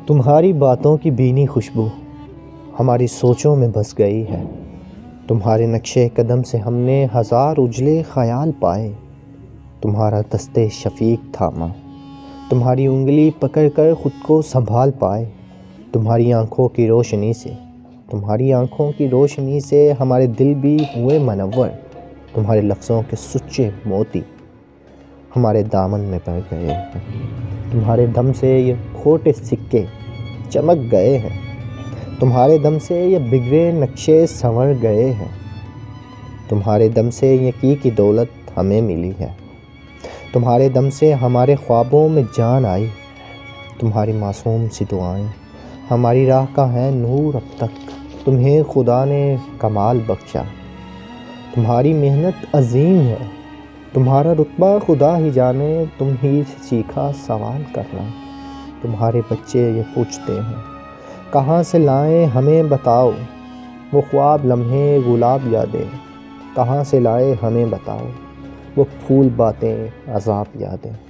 تمہاری باتوں کی بھینی خوشبو ہماری سوچوں میں بس گئی ہے۔ تمہارے نقشے قدم سے ہم نے ہزار اجلے خیال پائے۔ تمہارا دست شفیق تھاما، تمہاری انگلی پکڑ کر خود کو سنبھال پائے۔ تمہاری آنکھوں کی روشنی سے ہمارے دل بھی ہوئے منور۔ تمہارے لفظوں کے سچے موتی ہمارے دامن میں پڑ گئے ہیں۔ تمہارے دم سے یہ کھوٹے سکے چمک گئے ہیں۔ تمہارے دم سے یہ بگڑے نقشے سنور گئے ہیں۔ تمہارے دم سے یقین کی دولت ہمیں ملی ہے۔ تمہارے دم سے ہمارے خوابوں میں جان آئی۔ تمہاری معصوم سی دعائیں ہماری راہ کا ہے نور اب تک۔ تمہیں خدا نے کمال بخشا، تمہاری محنت عظیم ہے۔ تمہارا رتبہ خدا ہی جانے، تم ہی سے سیکھا سوال کرنا۔ تمہارے بچے یہ پوچھتے ہیں کہاں سے لائیں ہمیں بتاؤ، وہ خواب لمحے گلاب یادیں کہاں سے لائے ہمیں بتاؤ، وہ پھول باتیں عذاب یادیں۔